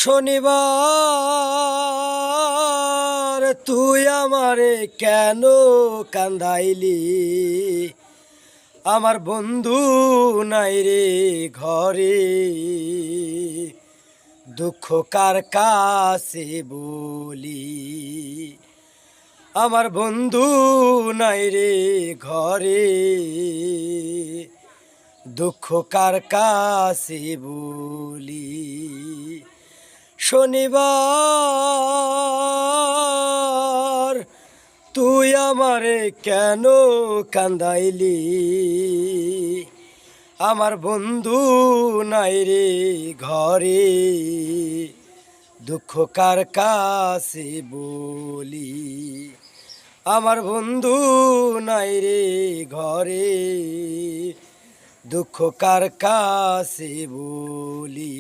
শনিবার তুই আমারে কেন কান্দাইলি? আমার বন্ধু নাই রে ঘরে, দুঃখ কার কাছে বলি? আমার বন্ধু নাই রে ঘরে, দুঃখ কার কাছে বলি? শনিবার তুই আমারে কেন কান্দাইলি? আমার বন্ধু নাই রে ঘরে, দুঃখ কার কাছে বলি? আমার বন্ধু নাই রে ঘরে, দুঃখ কার কাছে বলি?